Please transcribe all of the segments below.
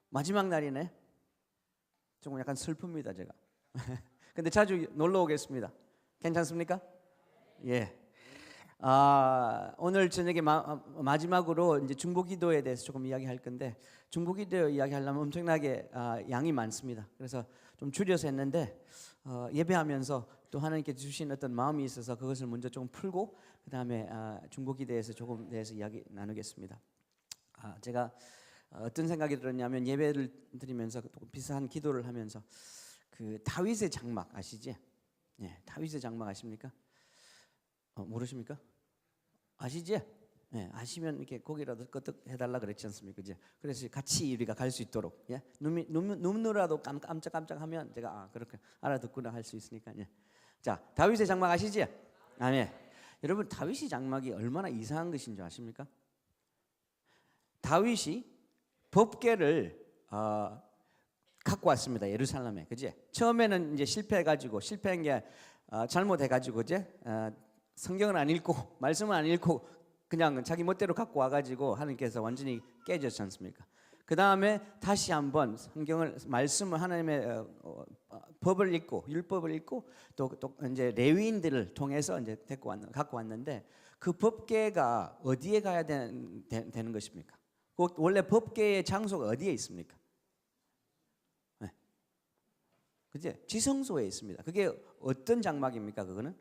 마지막 날이네. 조금 약간 슬픕니다 제가. 근데 자주 놀러 오겠습니다. 괜찮습니까? 예. 오늘 저녁에 마지막으로 이제 중보기도에 대해서 조금 이야기할 건데, 중보기도 이야기하려면 엄청나게 양이 많습니다. 그래서 좀 줄여서 했는데 예배하면서 또 하나님께 주신 어떤 마음이 있어서 그것을 먼저 좀 풀고 그 다음에 중보기도에서 조금 대해서 이야기 나누겠습니다. 제가 어떤 생각이 들었냐면, 예배를 드리면서 비슷한 기도를 하면서 그 다윗의 장막 아시지? 예, 다윗의 장막 아십니까? 모르십니까? 아시지? 예, 아시면 이렇게 고기라도 끄덕 해달라 그랬지 않습니까? 그죠? 그래서 같이 우리가 갈 수 있도록, 예? 눈으로라도 깜짝깜짝하면 제가 그렇게 알아듣구나 할 수 있으니까. 예. 자, 다윗의 장막 아시지? 아멘. 여러분, 다윗의 장막이 얼마나 이상한 것인 줄 아십니까? 다윗이 법궤를 갖고 왔습니다. 예루살렘에, 그지? 처음에는 이제 실패한 게 잘못해가지고, 이제 성경은 안 읽고 말씀은 안 읽고 그냥 자기 멋대로 갖고 와가지고 하나님께서 완전히 깨졌지 않습니까? 그 다음에 다시 한번 말씀을 하나님의 법을 읽고 율법을 읽고 또 이제 레위인들을 통해서 이제 갖고 왔는데, 그 법궤가 어디에 가야 되는 것입니까? 원래 법궤의 장소가 어디에 있습니까? 네. 그죠? 지성소에 있습니다. 그게 어떤 장막입니까? 그거는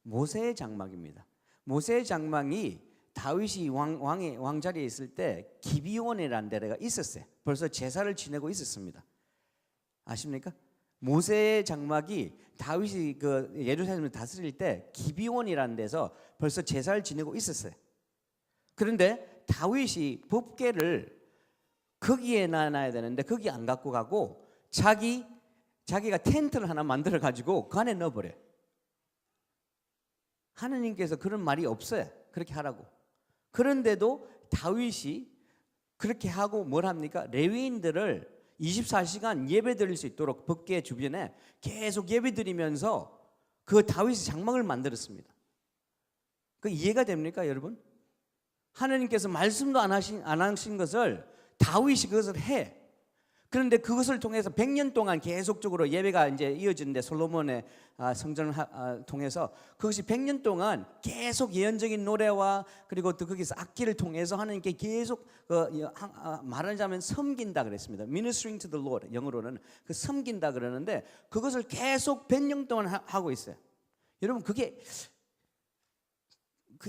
모세의 장막입니다. 모세의 장막이 다윗이 왕자리에 있을 때 기비온이라는 데가 있었어요. 벌써 제사를 지내고 있었습니다. 아십니까? 모세의 장막이 다윗이 그 예루살렘을 다스릴 때 기비온이라는 데서 벌써 제사를 지내고 있었어요. 그런데 다윗이 법궤를 거기에 놔야 되는데 거기 안 갖고 가고 자기가 텐트를 하나 만들어 가지고 그 안에 넣어버려요. 하느님께서 그런 말이 없어요. 그렇게 하라고. 그런데도 다윗이 그렇게 하고 뭘 합니까? 레위인들을 24시간 예배 드릴 수 있도록 법궤 주변에 계속 예배 드리면서 그 다윗의 장막을 만들었습니다. 그 이해가 됩니까, 여러분? 하나님께서 말씀도 안 하신 것을 다윗이 그것을 해. 그런데 그것을 통해서 100년 동안 계속적으로 예배가 이제 이어지는데, 솔로몬의 성전을 통해서 그것이 100년 동안 계속 예언적인 노래와 그리고 또 거기서 악기를 통해서 하나님께 계속 말하자면 섬긴다 그랬습니다. Ministering to the Lord, 영어로는 그 섬긴다 그러는데, 그것을 계속 100년 동안 하고 있어요. 여러분, 그게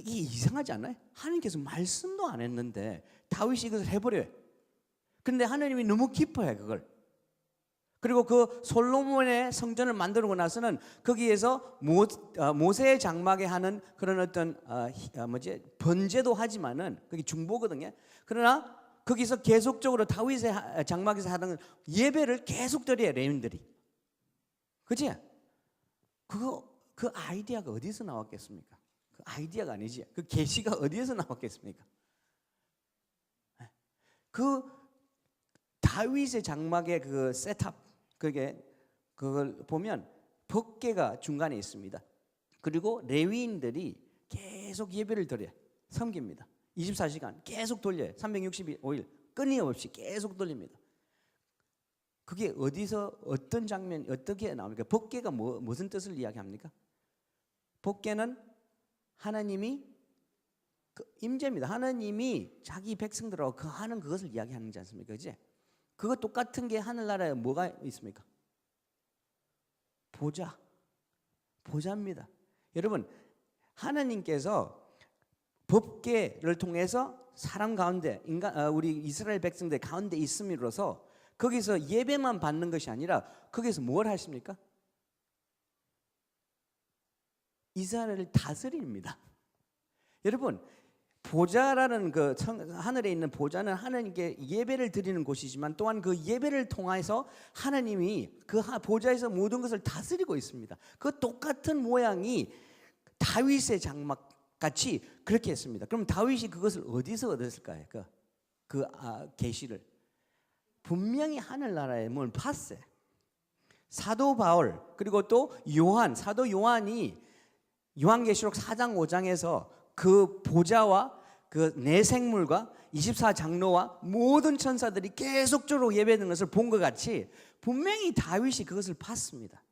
이상하지 않아요? 하나님께서 말씀도 안 했는데 다윗이 이것을 해버려요. 그런데 하나님이 너무 기뻐해 그걸. 그리고 그 솔로몬의 성전을 만들고 나서는 거기에서 모세의 장막에 하는 그런 어떤 번제도 하지만은 그게 중보거든요. 그러나 거기서 계속적으로 다윗의 장막에서 하는 예배를 계속 드려요, 레위인들이. 그치? 그 아이디어가 어디서 나왔겠습니까? 그 아이디어가 아니지. 그 계시가 어디에서 나왔겠습니까? 그 다윗의 장막의 그 셋업, 그걸 보면 법궤가 중간에 있습니다. 그리고 레위인들이 계속 예배를 드려요. 섬깁니다. 24시간 계속 돌려요. 365일 끊임없이 계속 돌립니다. 그게 어디서 어떤 장면 어떻게 나옵니까? 법궤가 무슨 뜻을 이야기합니까? 법궤는 하나님이 임재입니다. 하나님이 자기 백성들하고 하는 그것을 이야기하는 지 않습니까? 그지? 그거 똑같은 게 하늘나라에 뭐가 있습니까? 보좌입니다. 여러분, 하나님께서 법궤를 통해서 사람 가운데 우리 이스라엘 백성들 가운데 있음으로써 거기서 예배만 받는 것이 아니라 거기서 뭘 하십니까? 이스라엘을 다스립니다. 여러분, 보좌라는 그 하늘에 있는 보좌는 하나님께 예배를 드리는 곳이지만 또한 그 예배를 통해서 하나님이 그 보좌에서 모든 것을 다스리고 있습니다. 그 똑같은 모양이 다윗의 장막 같이 그렇게 했습니다. 그럼 다윗이 그것을 어디서 얻었을까요? 그 계시를 분명히 하늘나라에 뭘 봤어요. 사도 바울 그리고 또 사도 요한이 요한계시록 4장 5장에서 그 보좌와 그 내 생물과 24장로와 모든 천사들이 계속적으로 예배하는 것을 본 것 같이 분명히 다윗이 그것을 봤습니다.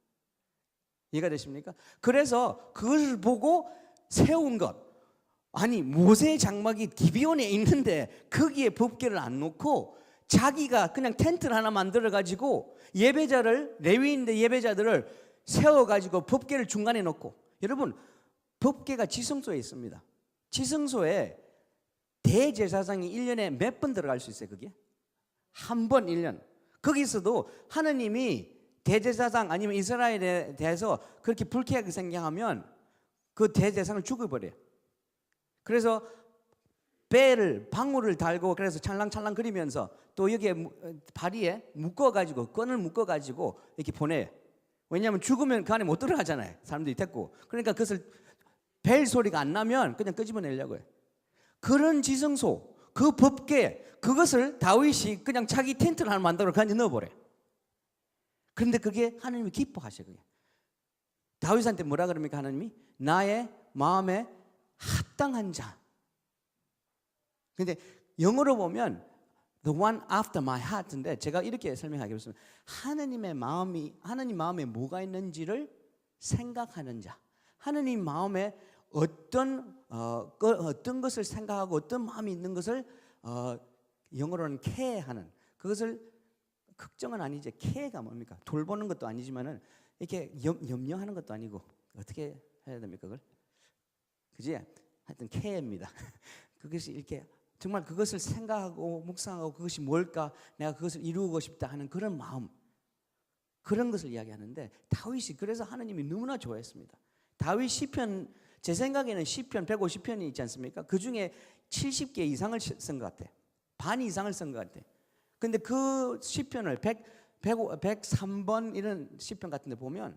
이해가 되십니까? 그래서 그것을 보고 세운 것. 아니 모세의 장막이 기비온에 있는데 거기에 법궤를 안 놓고 자기가 그냥 텐트를 하나 만들어 가지고 예배자를 레위인들 예배자들을 세워 가지고 법궤를 중간에 놓고, 여러분 법궤가 지성소에 있습니다. 지성소에 대제사장이 1년에 몇 번 들어갈 수 있어요? 그게 한 번 1년. 거기서도 하느님이 대제사장 아니면 이스라엘에 대해서 그렇게 불쾌하게 생각하면 그 대제사장을 죽여버려요. 그래서 배를 방울을 달고 그래서 찰랑찰랑 그리면서 또 여기에 바리에 묶어가지고 끈을 묶어가지고 이렇게 보내요. 왜냐하면 죽으면 그 안에 못 들어가잖아요. 사람들이 됐고. 그러니까 그것을 벨 소리가 안 나면 그냥 끄집어내려고 해요. 그런 지성소, 그 법궤, 그것을 다윗이 그냥 자기 텐트를 하나 만들어 그냥 넣어버려요. 그런데 그게 하나님이 기뻐하셔요. 그게. 다윗한테 뭐라 그럽니까? 하나님이 나의 마음에 합당한 자. 근데 영어로 보면 the one after my heart인데 제가 이렇게 설명하겠습니다. 하나님 마음에 뭐가 있는지를 생각하는 자. 하나님 마음에 어떤 것을 생각하고 어떤 마음이 있는 것을 영어로는 care하는, 그것을 걱정은 아니지. care가 뭡니까? 돌보는 것도 아니지만은 이렇게 염려하는 것도 아니고 어떻게 해야 됩니까? 그걸 그지? 하여튼 care입니다. 그것이 이렇게 정말 그것을 생각하고 묵상하고 그것이 뭘까? 내가 그것을 이루고 싶다 하는 그런 마음, 그런 것을 이야기하는데 다윗이 그래서 하나님이 너무나 좋아했습니다. 다윗 시편, 제 생각에는 시편 150편이 있지 않습니까? 그 중에 70개 이상을 쓴 것 같아. 반 이상을 쓴 것 같아. 근데 그 시편을 103번 이런 시편 같은 데 보면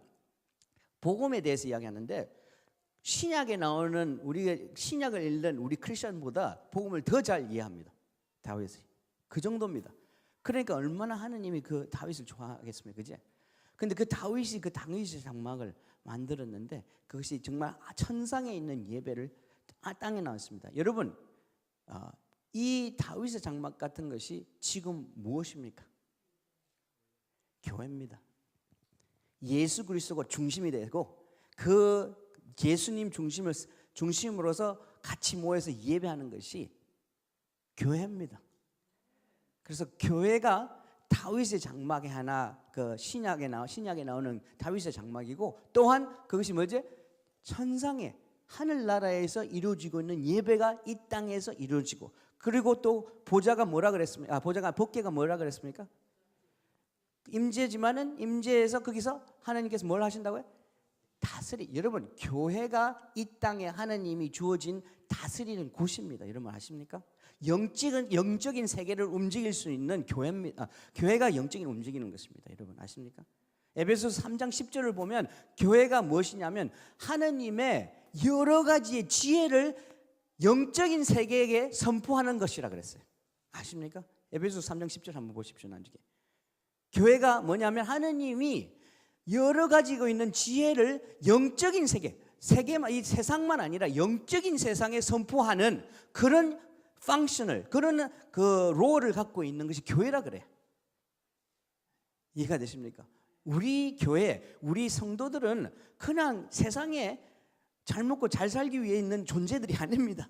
복음에 대해서 이야기하는데 신약에 나오는 우리가 신약을 읽는 우리 크리스천보다 복음을 더 잘 이해합니다. 다윗이. 그 정도입니다. 그러니까 얼마나 하느님이 그 다윗을 좋아하겠습니까? 그지? 근데 그 다윗이 다윗의 장막을 만들었는데 그것이 정말 천상에 있는 예배를 땅에 나왔습니다. 여러분, 이 다윗의 장막 같은 것이 지금 무엇입니까? 교회입니다. 예수 그리스도가 중심이 되고 그 예수님 중심으로서 같이 모여서 예배하는 것이 교회입니다. 그래서 교회가 다윗의 장막의 하나, 그 신약에 나오는 다윗의 장막이고, 또한 그것이 뭐지? 천상에 하늘나라에서 이루어지고 있는 예배가 이 땅에서 이루어지고, 그리고 또 보좌가 뭐라 그랬습니까? 법궤가 뭐라 그랬습니까? 임재지만은 임재에서 거기서 하나님께서 뭘 하신다고요? 여러분, 교회가 이 땅에 하나님이 주어진 다스리는 곳입니다. 여러분 아십니까? 영적인 세계를 움직일 수 있는 교회입니다. 교회가 영적인 움직이는 것입니다. 여러분 아십니까? 에베소서 3장 10절을 보면 교회가 무엇이냐면 하나님의 여러 가지의 지혜를 영적인 세계에게 선포하는 것이라 그랬어요. 아십니까? 에베소서 3장 10절 한번 보십시오. 나중에. 교회가 뭐냐면 하나님이 여러 가지고 있는 지혜를 영적인 세계만, 이 세상만 아니라 영적인 세상에 선포하는 그런 펑션을, 그런 그 롤을 갖고 있는 것이 교회라 그래. 이해가 되십니까? 우리 교회, 우리 성도들은 그냥 세상에 잘 먹고 잘 살기 위해 있는 존재들이 아닙니다.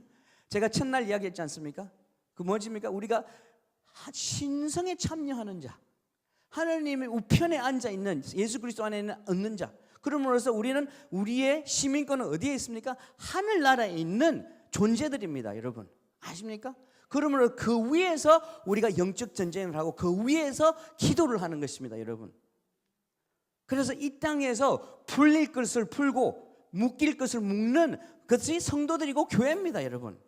제가 첫날 이야기했지 않습니까? 그 뭐집니까? 우리가 신성에 참여하는 자, 하나님의 우편에 앉아있는, 예수 그리스도 안에 있는 자. 그러므로서 우리는 우리의 시민권은 어디에 있습니까? 하늘나라에 있는 존재들입니다. 여러분 아십니까? 그러므로 그 위에서 우리가 영적 전쟁을 하고 그 위에서 기도를 하는 것입니다. 여러분. 그래서 이 땅에서 풀릴 것을 풀고 묶일 것을 묶는 것이 성도들이고 교회입니다. 여러분.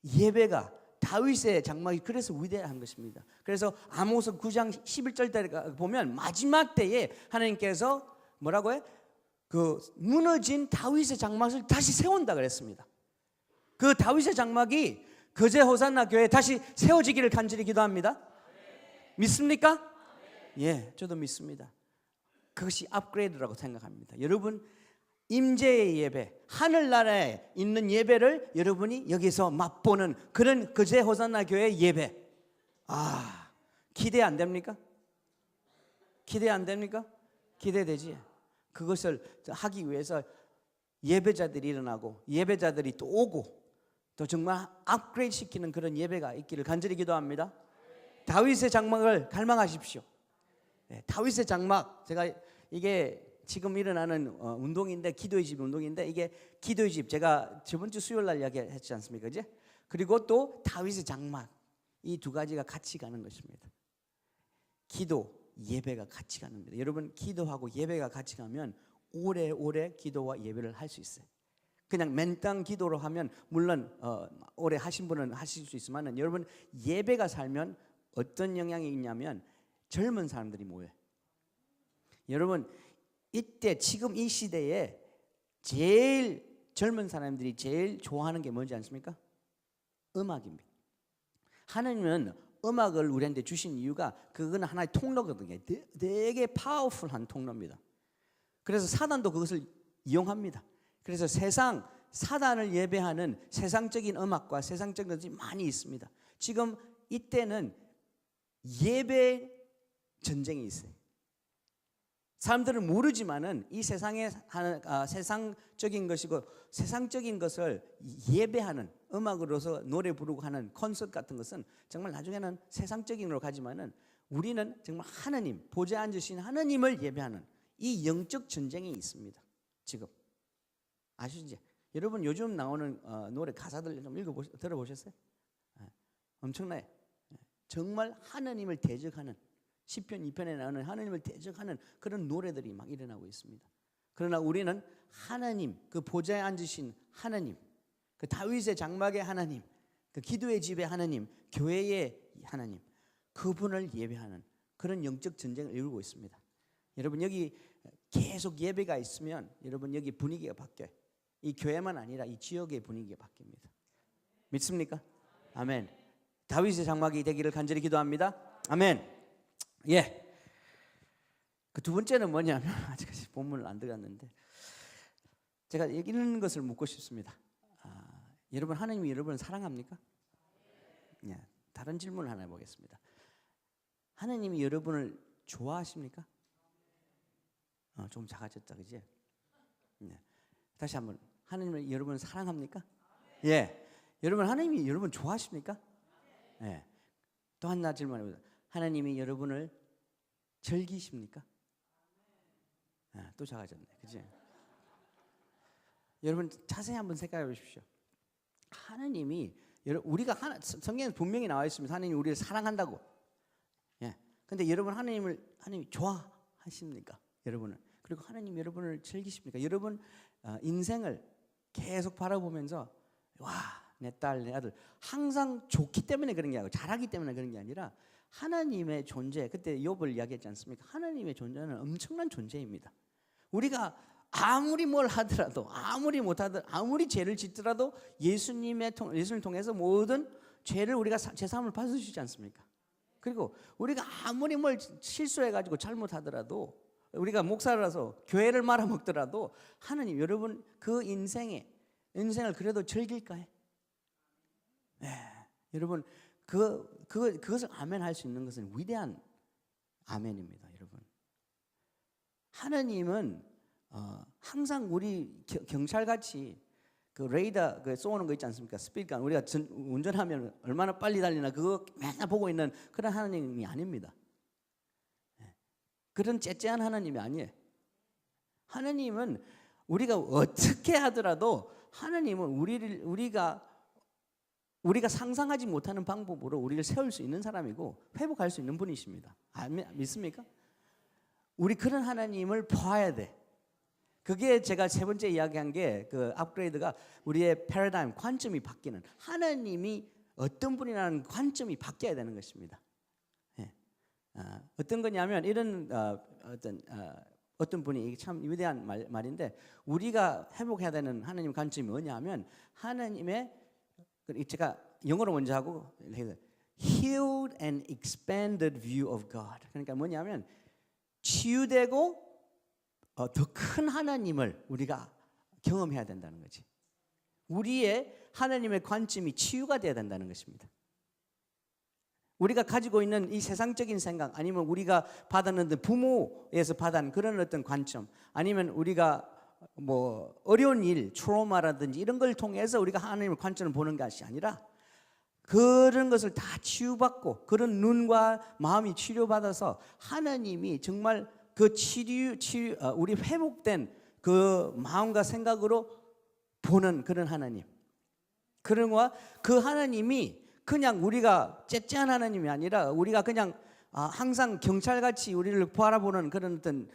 예배가 다윗의 장막이 그래서 위대한 것입니다. 그래서 아모스 9장 11절 보면 마지막 때에 하나님께서 뭐라고 해? 그 무너진 다윗의 장막을 다시 세운다 그랬습니다. 그 다윗의 장막이 거제 호산나 교회에 다시 세워지기를 간절히 기도합니다. 믿습니까? 예, 저도 믿습니다. 그것이 업그레이드라고 생각합니다. 여러분, 임재의 예배, 하늘나라에 있는 예배를 여러분이 여기서 맛보는 그런 거제 호산나 교회 예배. 기대 안 됩니까? 기대 안 됩니까? 기대되지. 그것을 하기 위해서 예배자들이 일어나고 예배자들이 또 오고 또 정말 업그레이드 시키는 그런 예배가 있기를 간절히 기도합니다. 다윗의 장막을 갈망하십시오. 네, 다윗의 장막, 제가 이게 지금 일어나는 운동인데, 기도의 집 운동인데, 이게 기도의 집, 제가 저번 주 수요일 날 이야기했지 않습니까? 그지? 그리고 또 다윗의 장막, 이 두 가지가 같이 가는 것입니다. 기도, 예배가 같이 가는 겁니다. 여러분, 기도하고 예배가 같이 가면 오래오래 기도와 예배를 할 수 있어요. 그냥 맨땅 기도로 하면 물론 오래 하신 분은 하실 수 있지만, 여러분 예배가 살면 어떤 영향이 있냐면 젊은 사람들이 모여요. 여러분 이때 지금 이 시대에 제일 젊은 사람들이 제일 좋아하는 게 뭔지 아십니까? 음악입니다. 하나님은 음악을 우리한테 주신 이유가 그건 하나의 통로거든요. 되게 파워풀한 통로입니다. 그래서 사단도 그것을 이용합니다. 그래서 사단을 예배하는 세상적인 음악과 세상적인 것이 많이 있습니다. 지금 이때는 예배 전쟁이 있어요. 사람들은 모르지만은 이 세상에 하는 세상적인 것이고 세상적인 것을 예배하는 음악으로서 노래 부르고 하는 콘서트 같은 것은 정말 나중에는 세상적인 걸 가지만은 우리는 정말 하나님 보좌에 앉으신 하나님을 예배하는 이 영적 전쟁이 있습니다. 지금 아시죠? 여러분 요즘 나오는 노래 가사들 좀 들어보셨어요? 엄청나요. 정말 하나님을 대적하는 시편 2편에 나오는 하나님을 대적하는 그런 노래들이 막 일어나고 있습니다. 그러나 우리는 하나님, 그 보좌에 앉으신 하나님, 그 다윗의 장막의 하나님, 그 기도의 집의 하나님, 교회의 하나님, 그분을 예배하는 그런 영적 전쟁을 이루고 있습니다. 여러분 여기 계속 예배가 있으면 여러분 여기 분위기가 바뀌어요. 이 교회만 아니라 이 지역의 분위기가 바뀝니다. 믿습니까? 아멘. 다윗의 장막이 되기를 간절히 기도합니다. 아멘. 예. 그 두 번째는 뭐냐면 아직까지 본문을 안 들어갔는데 제가 이런 것을 묻고 싶습니다. 여러분 하나님이 여러분을 사랑합니까? 예. 다른 질문을 하나 해보겠습니다. 하나님이 여러분을 좋아하십니까? 좀 작아졌다, 그지? 예. 다시 한번 하나님을 여러분을 사랑합니까? 예. 여러분 하나님이 여러분 좋아하십니까? 예. 또 하나 질문해보자. 하나님이 여러분을 즐기십니까? 또 작아졌네, 그지? 여러분 자세히 한번 생각해 보십시오. 하나님이 우리가 성경에 분명히 나와 있습니다. 하나님이 우리를 사랑한다고. 예. 근데 여러분 하나님이 좋아하십니까? 여러분은 그리고 하나님 여러분을 즐기십니까? 여러분 인생을 계속 바라보면서 와, 내 딸, 내 아들 항상 좋기 때문에 그런 게 아니고 잘하기 때문에 그런 게 아니라 하나님의 존재, 그때 욥을 이야기했지 않습니까? 하나님의 존재는 엄청난 존재입니다. 우리가 아무리 뭘 하더라도 아무리 못하더라도 아무리 죄를 짓더라도 예수님을 통해서 모든 죄를 우리가 제3을 받으시지 않습니까? 그리고 우리가 아무리 뭘 실수해가지고 잘못하더라도 우리가 목사라서 교회를 말아먹더라도 하나님 여러분 그 인생을 그래도 즐길까요? 네. 여러분 그것을 아멘할 수 있는 것은 위대한 아멘입니다, 여러분. 하나님은 항상 우리 경찰같이 그 레이더 쏘는 거 있지 않습니까? 스피드건 우리가 운전하면 얼마나 빨리 달리나 그거 맨날 보고 있는 그런 하나님이 아닙니다. 그런 째째한 하나님이 아니에요. 하나님은 우리가 어떻게 하더라도 하나님은 우리가 상상하지 못하는 방법으로 우리를 세울 수 있는 사람이고 회복할 수 있는 분이십니다. 믿습니까? 우리 그런 하나님을 봐야 돼. 그게 제가 세 번째 이야기한 게 그 업그레이드가 우리의 패러다임, 관점이 바뀌는, 하나님이 어떤 분이라는 관점이 바뀌어야 되는 것입니다. 예. 어떤 거냐면 이런 어떤 분이 참 위대한 말인데 우리가 회복해야 되는 하나님 관점이 뭐냐면 하나님의 제가 영어로 먼저 하고 healed and expanded view of God. 그러니까 뭐냐면 치유되고 더 큰 하나님을 우리가 경험해야 된다는 거지. 우리의 하나님의 관점이 치유가 돼야 된다는 것입니다. 우리가 가지고 있는 이 세상적인 생각, 아니면 우리가 받았는 부모에서 받은 그런 어떤 관점, 아니면 우리가 뭐 어려운 일, 트라우마라든지 이런 걸 통해서 우리가 하나님의 관점을 보는 것이 아니라 그런 것을 다 치유받고 그런 눈과 마음이 치료받아서 하나님이 정말 그 우리 회복된 그 마음과 생각으로 보는 그런 하나님. 그런과 그 하나님이 그냥 우리가 째째한 하나님이 아니라 우리가 그냥 항상 경찰같이 우리를 바라보는 그런 어떤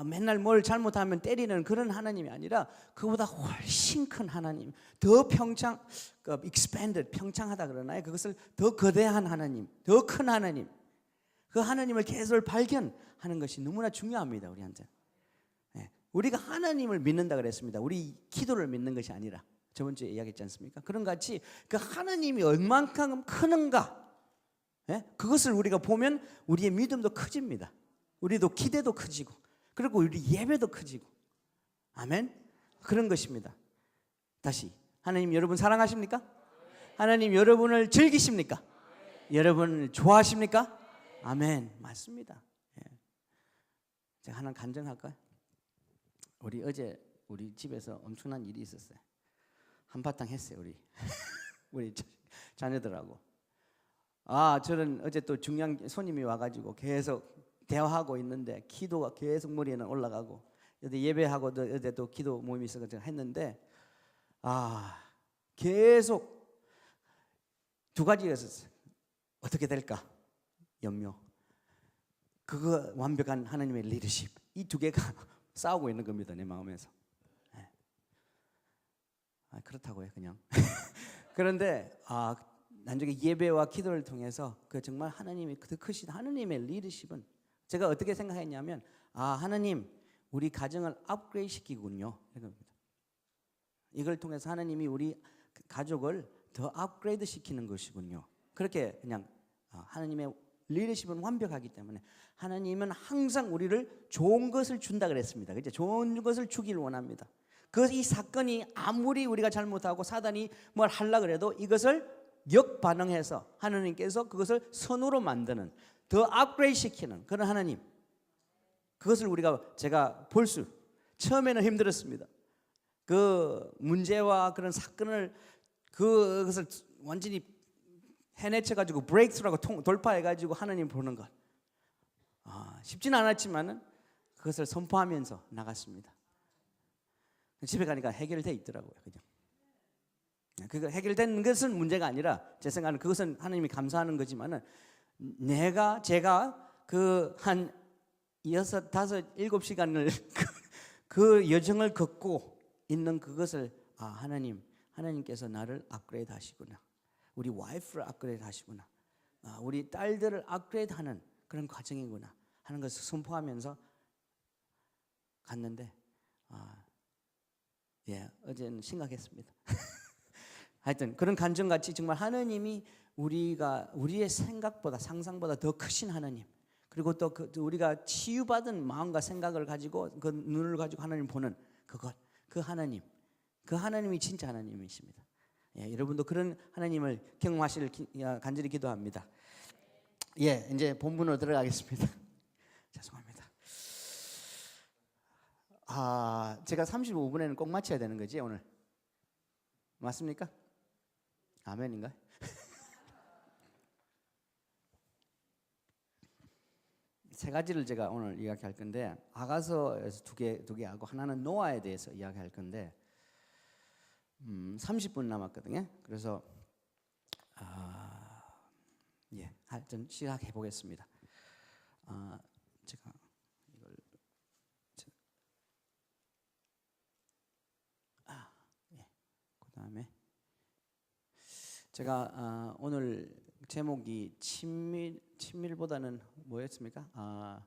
맨날 뭘 잘못하면 때리는 그런 하나님이 아니라 그보다 훨씬 큰 하나님, 더 expanded, 평창하다 그러나요? 그것을 더 거대한 하나님, 더 큰 하나님, 그 하나님을 계속 발견하는 것이 너무나 중요합니다. 우리한테. 우리가 하나님을 믿는다 그랬습니다. 우리 기도를 믿는 것이 아니라. 저번 주에 이야기했지 않습니까? 그런 같이 그 하나님이 얼만큼 크는가, 그것을 우리가 보면 우리의 믿음도 커집니다. 우리도 기대도 커지고, 그리고 우리 예배도 커지고. 아멘. 그런 것입니다. 다시, 하나님 여러분 사랑하십니까? 하나님 여러분을 즐기십니까? 여러분을 좋아하십니까? 아멘. 맞습니다. 제가 하나 간증할까요? 어제 우리 집에서 엄청난 일이 있었어요. 한바탕 했어요. 우리 자녀들하고. 저는 어제 또 중요한 손님이 와가지고 계속 대화하고 있는데 기도가 계속 머리에는 올라가고, 어제 예배하고 어제 또 기도 모임이 있어서 했는데 계속 두 가지였었어요. 어떻게 될까? 염려. 그거 완벽한 하나님의 리더십. 이 두 개가 싸우고 있는 겁니다. 내 마음에서. 그렇다고요, 그냥. 그런데 나중에 예배와 기도를 통해서 그 정말 하나님이 그 크신 하나님의 리더십은 제가 어떻게 생각했냐면 하나님 우리 가정을 업그레이드 시키군요. 이걸 통해서 하나님이 우리 가족을 더 업그레이드 시키는 것이군요. 그렇게 그냥 하나님의 리더십은 완벽하기 때문에 하나님은 항상 우리를 좋은 것을 준다 그랬습니다. 그죠? 좋은 것을 주기를 원합니다. 이 사건이 아무리 우리가 잘못하고 사단이 뭘 하려고 해도 이것을 역반응해서 하나님께서 그것을 선으로 만드는, 더 업그레이드 시키는 그런 하나님. 그것을 제가 처음에는 힘들었습니다. 그 문제와 그런 사건을 그것을 완전히 해내쳐가지고 브레이크스루하고 돌파해가지고 하나님 보는 것. 쉽지는 않았지만은 그것을 선포하면서 나갔습니다. 집에 가니까 해결돼 있더라고요. 그냥. 그거 해결된 것은 문제가 아니라 제 생각은 그것은 하나님이 감사하는 거지만은 제가 그 한 6, 5, 7시간을 그 여정을 걷고 있는 그것을 하나님께서 나를 업그레이드 하시구나. 우리 와이프를 업그레이드 하시구나. 우리 딸들을 업그레이드 하는 그런 과정이구나 하는 것을 선포하면서 갔는데 어제는 심각했습니다. 하여튼 그런 간증같이 정말 하나님이 우리의 생각보다 상상보다 더 크신 하나님, 그리고 또 우리가 치유받은 마음과 생각을 가지고 그 눈을 가지고 하나님 보는 그 하나님이 진짜 하나님이십니다. 여러분도 그런 하나님을 경험하시길 간절히 기도합니다. 이제 본문으로 들어가겠습니다. 죄송합니다. 제가 35분에는 꼭 마쳐야 되는 거지 오늘. 맞습니까? 아멘인가요? 세 가지를 제가 오늘 이야기할 건데, 아가서에서 두 개 하고 하나는 노아에 대해서 이야기할 건데 30분 남았거든요. 그래서 하여튼 시작해 보겠습니다. 제가 이걸 그다음에 제가 오늘 제목이 친밀보다는 뭐였습니까?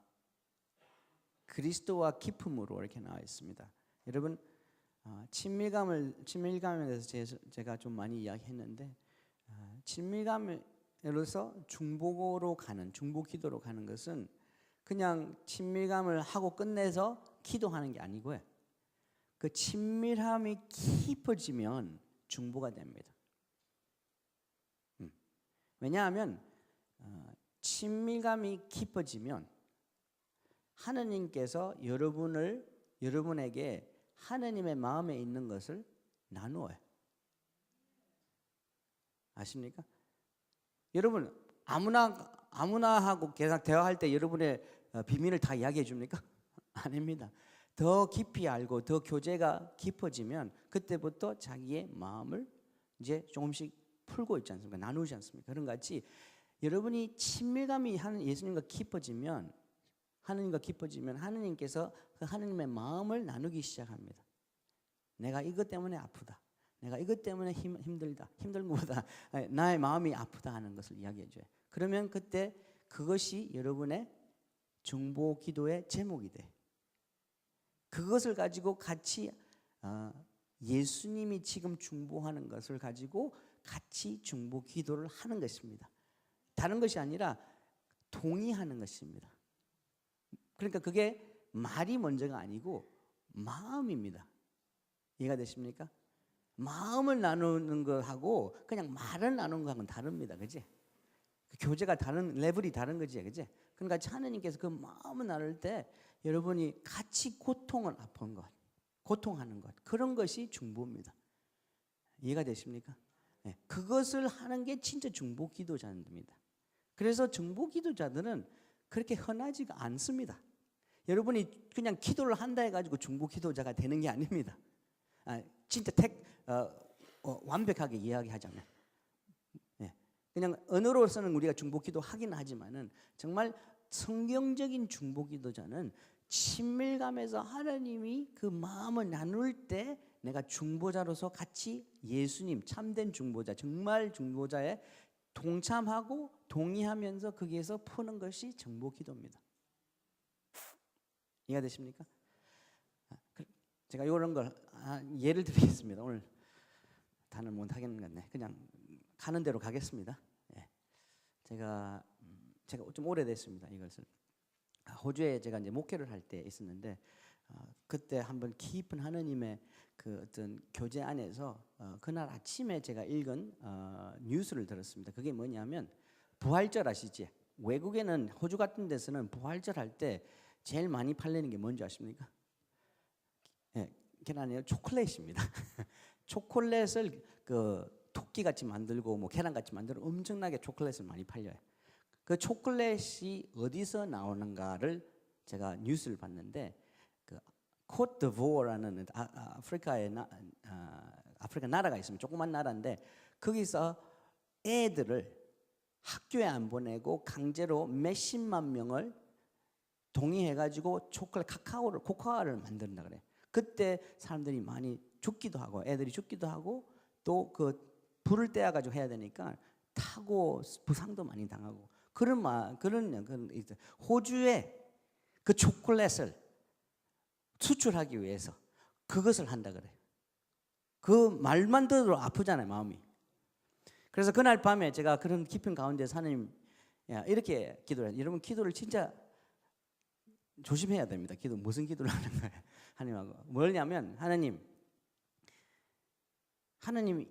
그리스도와 기쁨으로 이렇게 나와 있습니다. 여러분 친밀감에 대해서 제가 좀 많이 이야기했는데 친밀감으로서 중보기도로 가는 것은 그냥 친밀감을 하고 끝내서 기도하는 게 아니고요. 그 친밀함이 깊어지면 중보가 됩니다. 왜냐하면 친밀감이 깊어지면 하느님께서 여러분에게 하느님의 마음에 있는 것을 나누어요. 아십니까? 여러분 아무나 하고 계속 대화할 때 여러분의 비밀을 다 이야기해 줍니까? 아닙니다. 더 깊이 알고 더 교제가 깊어지면 그때부터 자기의 마음을 이제 조금씩 풀고 있지 않습니까? 나누지 않습니까? 그런 같이 여러분이 친밀감이 예수님과 깊어지면 하느님과 깊어지면 하느님께서 그 하느님의 마음을 나누기 시작합니다. 내가 이것 때문에 아프다. 내가 이것 때문에 힘들다. 힘든 것보다 나의 마음이 아프다 하는 것을 이야기해 줘요. 그러면 그때 그것이 여러분의 중보 기도의 제목이 돼. 그것을 가지고 같이 예수님이 지금 중보하는 것을 가지고 같이 중보 기도를 하는 것입니다. 다른 것이 아니라 동의하는 것입니다. 그러니까 그게 말이 먼저가 아니고 마음입니다. 이해가 되십니까? 마음을 나누는 것하고 그냥 말을 나누는 것하고는 다릅니다. 그지? 교제가 다른 레벨이 다른 거지. 그지? 그러니까 하느님께서 그 마음을 나눌 때 여러분이 같이 고통을 아픈 것, 고통하는 것, 그런 것이 중보입니다. 이해가 되십니까? 네, 그것을 하는 게 진짜 중보 기도자입니다. 그래서 중보 기도자들은 그렇게 흔하지가 않습니다. 여러분이 그냥 기도를 한다 해가지고 중보 기도자가 되는 게 아닙니다. 진짜 완벽하게 이야기하자면, 네, 그냥 언어로서는 우리가 중보 기도 하긴 하지만은 정말 성경적인 중보 기도자는 친밀감에서 하나님이 그 마음을 나눌 때 내가 중보자로서 같이 예수님 참된 중보자, 정말 중보자에 동참하고 동의하면서 거기에서 푸는 것이 중보 기도입니다. 이해가 되십니까? 제가 이런 걸 예를 드리겠습니다. 오늘 단을 못 하겠는 것 같네. 그냥 가는 대로 가겠습니다. 예. 제가 좀 오래됐습니다. 이것을 호주에 제가 이제 목회를 할 때 있었는데 그때 한번 깊은 하느님의 그 어떤 교제 안에서 그날 아침에 제가 읽은 뉴스를 들었습니다. 그게 뭐냐면 부활절 아시지? 외국에는 호주 같은 데서는 부활절 할 때 제일 많이 팔리는 게 뭔지 아십니까? 예, 그게 아니에요. 초콜릿입니다. 초콜릿을 그 토끼같이 만들고 뭐 계란같이 만들어 엄청나게 초콜릿을 많이 팔려요. 그 초콜릿이 어디서 나오는가를 제가 뉴스를 봤는데 그 코트디부어라는 아프리카 나라가 있습니다. 조그만 나라인데 거기서 애들을 학교에 안 보내고 강제로 몇십만 명을 동의해가지고 초콜릿 코코아를 만든다 그래. 그때 사람들이 많이 죽기도 하고 애들이 죽기도 하고 또 그 불을 떼어가지고 해야 되니까 타고 부상도 많이 당하고 그런 호주에 그 초콜릿을 수출하기 위해서 그것을 한다 그래. 그 말만 들어도 아프잖아요, 마음이. 그래서 그날 밤에 제가 그런 깊은 가운데서 하나님 이렇게 기도를 해요. 여러분 기도를 진짜 조심해야 됩니다. 기도 무슨 기도를 하는 거예요? 하나님하고 뭐냐면 하나님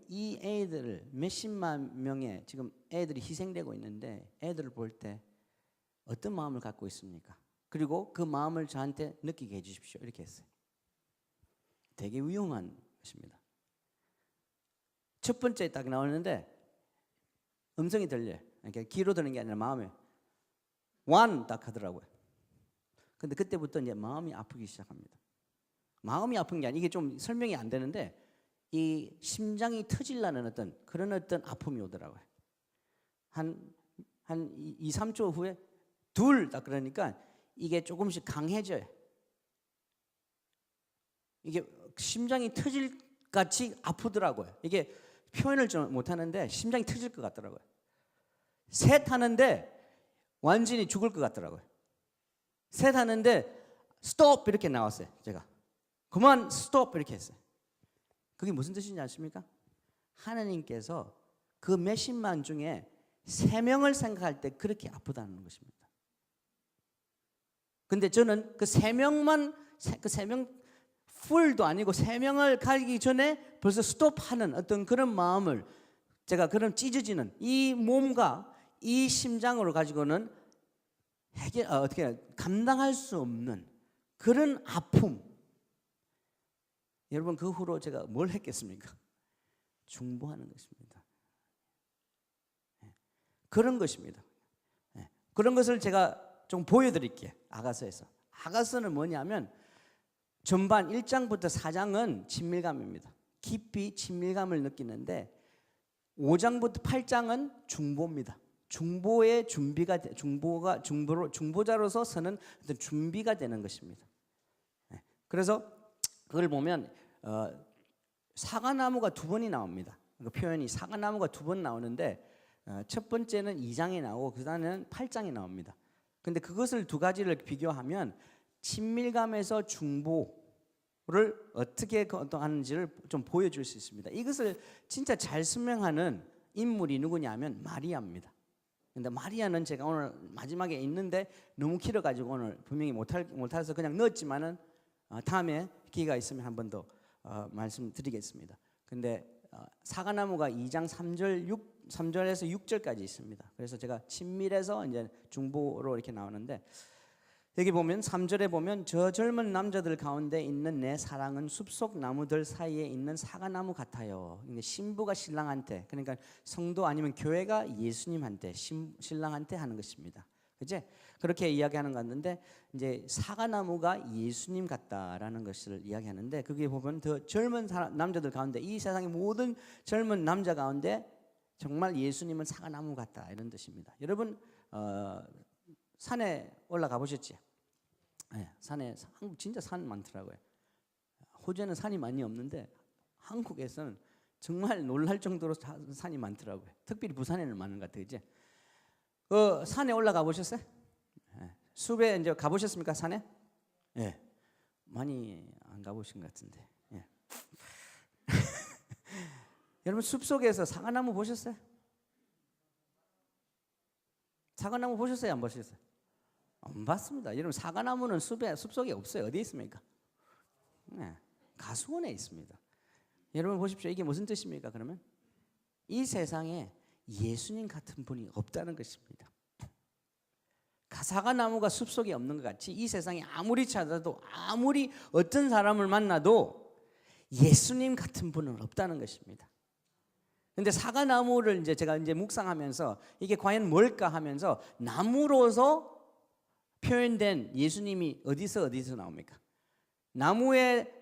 이 애들을 몇십만 명의 지금 애들이 희생되고 있는데 애들을 볼 때 어떤 마음을 갖고 있습니까? 그리고 그 마음을 저한테 느끼게 해주십시오. 이렇게 했어요. 되게 위험한 것입니다. 첫 번째 딱 나오는데 음성이 들려요. 그러니까 귀로 듣는 게 아니라 마음에 one 딱 하더라고요. 근데 그때부터 이제 마음이 아프기 시작합니다. 마음이 아픈 게 아니라 이게 좀 설명이 안 되는데 이 심장이 터질라는 그런 아픔이 오더라고요. 한 2, 3초 후에 둘 딱 그러니까 이게 조금씩 강해져요. 이게 심장이 터질 같이 아프더라고요. 이게 표현을 좀 못하는데 심장이 터질 것 같더라고요. 셋 하는데 완전히 죽을 것 같더라고요. 셋 하는데 스톱 이렇게 나왔어요. 제가 그만 스톱 이렇게 했어요. 그게 무슨 뜻인지 아십니까? 하나님께서 그 몇십만 중에 3명을 생각할 때 그렇게 아프다는 것입니다. 근데 저는 그 3명 풀도 아니고 생명을 가지기 전에 벌써 스톱하는 어떤 그런 마음을, 제가 그런 찢어지는 이 몸과 이 심장으로 가지고는 어떻게 감당할 수 없는 그런 아픔. 여러분, 그 후로 제가 뭘 했겠습니까? 중보하는 것입니다. 그런 것입니다. 그런 것을 제가 좀 보여드릴게요. 아가서에서. 아가서는 뭐냐면 전반 1장부터 4장은 친밀감입니다. 깊이 친밀감을 느끼는데 5장부터 8장은 중보입니다. 중보의 준비가, 중보자로서 서는 어떤 준비가 되는 것입니다. 그래서 그걸 보면 사과나무가 2번이 나옵니다. 그 표현이 사과나무가 2번 나오는데 첫 번째는 2장에 나오고 그 다음에는 8장에 나옵니다. 근데 그것을 두 가지를 비교하면 친밀감에서 중보를 어떻게 하는지를 좀 보여줄 수 있습니다. 이것을 진짜 잘 설명하는 인물이 누구냐면 마리아입니다. 근데 마리아는 제가 오늘 마지막에 있는데 너무 길어가지고 오늘 분명히 못해서 그냥 넣었지만은 다음에 기회가 있으면 한 번 더 말씀드리겠습니다. 근데 사과나무가 2장 3절에서 6절까지 있습니다. 그래서 제가 친밀해서 이제 중보로 이렇게 나오는데, 여기 보면 3절에 보면 저 젊은 남자들 가운데 있는 내 사랑은 숲속 나무들 사이에 있는 사과나무 같아요. 신부가 신랑한테, 그러니까 성도 아니면 교회가 예수님한테, 신랑한테 하는 것입니다. 그치? 그렇게 이야기하는 것 같는데, 이제 사과나무가 예수님 같다라는 것을 이야기하는데, 그게 보면 더 젊은 남자들 가운데, 이 세상의 모든 젊은 남자 가운데 정말 예수님은 사과나무 같다, 이런 뜻입니다. 여러분 산에 올라가 보셨지? 네, 산에, 한국 진짜 산 많더라고요. 호주에는 산이 많이 없는데 한국에서는 정말 놀랄 정도로 산이 많더라고요. 특별히 부산에는 많은 것 같아요. 이제 산에 올라가 보셨어요? 네. 숲에 이제 가보셨습니까? 산에? 네. 많이 안 가보신 것 같은데. 네. 여러분, 숲속에서 사과나무 보셨어요? 사과나무 보셨어요? 안 보셨어요? 안 봤습니다. 여러분, 사과나무는 숲속에 없어요. 어디에 있습니까? 네, 가수원에 있습니다. 여러분 보십시오. 이게 무슨 뜻입니까? 그러면 이 세상에 예수님 같은 분이 없다는 것입니다. 사과나무가 숲속에 없는 것 같이 이 세상에 아무리 찾아도, 아무리 어떤 사람을 만나도 예수님 같은 분은 없다는 것입니다. 근데 사과나무를 이제 제가 이제 묵상하면서 이게 과연 뭘까 하면서, 나무로서 표현된 예수님이 어디서 나옵니까? 나무에